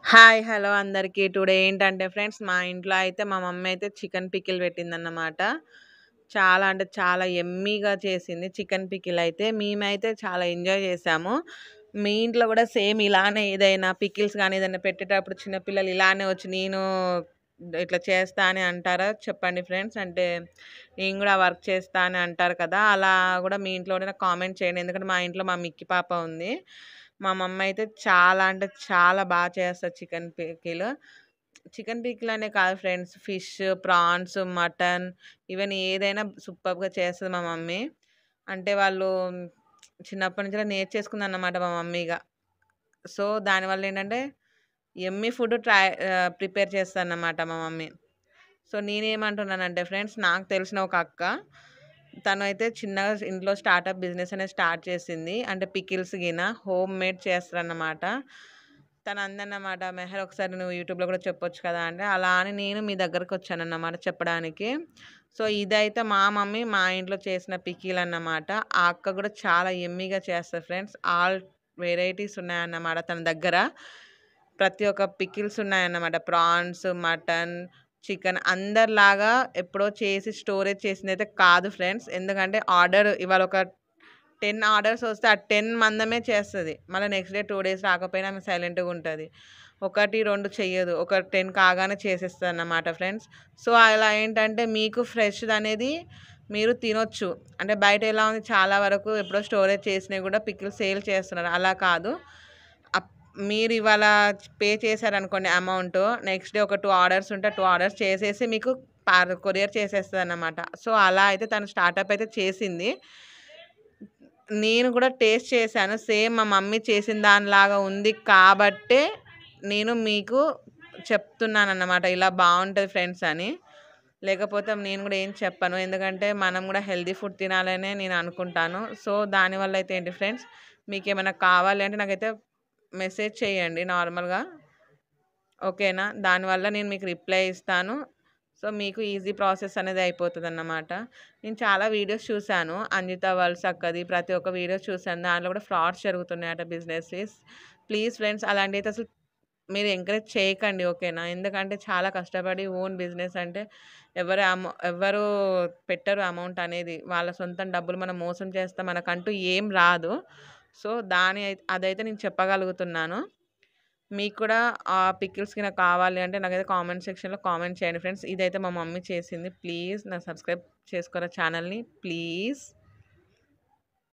Hi! Hello అందరికీ. Today ఏంటంటే friends మా ఇంట్లో అయితే మా మమ్మీ అయితే చికెన్ పికిల్ పెట్టిందన్నమాట. చాలా అంటే చాలా యమ్మీగా చేసింది చికెన్ పికిల్ అయితే. మేమైతే చాలా ఎంజాయ్ చేసాము. మీ ఇంట్లో కూడా సేమ్ ఇలానే ఏదైనా పికిల్స్ గానీ ఏదైనా పెట్టేటప్పుడు చిన్న పిల్లలు ఇలానే వచ్చి నేను ఇట్లా చేస్తా అని అంటారా? చెప్పండి ఫ్రెండ్స్. అంటే నేను కూడా వర్క్ చేస్తా అని అంటారు కదా! అలా కూడా మీ ఇంట్లో కూడా నాకు కామెంట్ చేయండి. ఎందుకంటే మా ఇంట్లో మా మిక్కి పాప ఉంది. మా మమ్మీ అయితే చాలా అంటే చాలా చేస్తది చికెన్ పికిల్. చికెన్ పికిల్ అనే కాదు friends. Fish, prawns, mutton even ఏదైనా సూపర్బ్‌గా చేస్తది మా మమ్మీ. అంటే వాళ్ళు చిన్నప్పటి నుంచే నేర్చేసుకుందన్నమాట మా మమ్మీ ఇగ. సో, దానివల్ల ఏంటంటే యమ్మీ ఫుడ్ ప్రిపేర్ చేస్తదన్నమాట మా మమ్మీ. సో, నేనేమంటున్నానంటే ఫ్రెండ్స్ నాకు తెలిసిన ఒక అక్క తనైతే చిన్నగా ఇంట్లో స్టార్టప్ బిజినెస్ అనేది స్టార్ట్ చేసింది. అంటే పికిల్స్ గిన హోమ్ మేడ్ చేస్తారన్నమాట. తను అందన్నమాట, "మెహర్ ఒకసారి నువ్వు యూట్యూబ్‌లో కూడా చెప్పొచ్చు కదా!" అంటే అలా అని నేను మీ దగ్గరకొచ్చానన్నమాట చెప్పడానికి. సో, ఇదైతే మా మమ్మీ మా ఇంట్లో చేసిన పికిల్ అన్నమాట. ఆ అక్క కూడా చాలా యమ్మీగా చేస్తది ఫ్రెండ్స్. ఆల్ వెరైటీస్ ఉన్నాయన్నమాట తన దగ్గర. ప్రతి ఒక్క పికిల్స్ ఉన్నాయన్నమాట. ప్రాన్స్, మటన్, చికెన్ అందరిలాగా ఎప్పుడో చేసి స్టోరేజ్ చేసిందైతే కాదు ఫ్రెండ్స్. ఎందుకంటే ఆర్డర్ ఇవాళ ఒక 10 ఆర్డర్స్ వస్తే ఆ 10 మందమే చేస్తది. మళ్ళా నెక్స్ట్ డే 2 డేస్ రాకపోయినా ఆమె సైలెంట్‌గుంటది. 1, 2 చెయ్యదు. ఒక 10 కాగానే చేసేస్తదన్నమాట ఫ్రెండ్స్. సో, అలా ఏంటంటే మీకు ఫ్రెష్‌దనేది మీరు తినొచ్చు. అంటే బయట ఎలా ఉంది చాలా వరకు ఎప్పుడో స్టోరేజ్ చేసినవి గూడా పికిల్ సేల్ చేస్తున్నారు. అలా కాదు. అప్ మీరు ఇవాళ పే చేశారనుకోండి అమౌంటు. నెక్స్ట్ డే ఒక 2 ఆర్డర్స్ ఉంటే 2 ఆర్డర్స్ చేసేసి మీకు కొరియర్ చేసేస్తదన్నమాట. సో, అలా అయితే తను స్టార్టప్ అయితే చేసింది. నేను కూడా టేస్ట్ చేశాను. సేమ్ మా మమ్మీ చేసిన దానిలాగా ఉంది కాబట్టే నేను మీకు చెప్తున్నానన్నమాట. ఇలా బావుంటది ఫ్రెండ్స్ అని. లేకపోతే నేను గూడా ఏం చెప్పను. ఎందుకంటే మనం గూడా హెల్తీ ఫుడ్ తినాలనే నేను అనుకుంటాను. సో, దానివల్ల అయితే ఏంటి ఫ్రెండ్స్ మీకేమైనా కావాలి అంటే నాకైతే మెసేజ్ చేయండి నార్మల్‌గా. ఓకేనా? దానివల్ల నేను మీకు రిప్లై ఇస్తాను. సో, మీకు ఈజీ ప్రాసెస్ అనేది అయిపోతదన్నమాట. నేను చాలా వీడియోస్ చూసాను. అంజిత వల్స్ అక్కది ప్రతి ఒక్క వీడియోస్ చూసాను. దాంట్లో కూడా ఫ్రాడ్స్ జరుగుతున్నాయట బిజినెసెస్. ప్లీజ్ ఫ్రెండ్స్ అలాంటివైతే అసలు మీరు ఎంకరేజ్ చేయకండి. ఓకేనా? ఎందుకంటే చాలా కష్టపడి ఓన్ బిజినెస్ అంటే ఎవ్వరు పెట్టరు అమౌంట్ అనేది. వాళ్ళ సొంతం డబ్బులు మనం మోసం చేస్తే మనకంటూ ఏం రాదు. సో, అదైతే నేను చెప్పగలుగుతున్నాను. మీకు కూడా ఆ పికిల్స్ గిన కావాలి అంటే నాకైతే కామెంట్ సెక్షన్‌లో కామెంట్ చేయండి ఫ్రెండ్స్. ఇదైతే మా మమ్మీ చేసింది. ప్లీజ్ సబ్స్క్రైబ్ చేసుకోరా ఛానల్‌ని ప్లీజ్.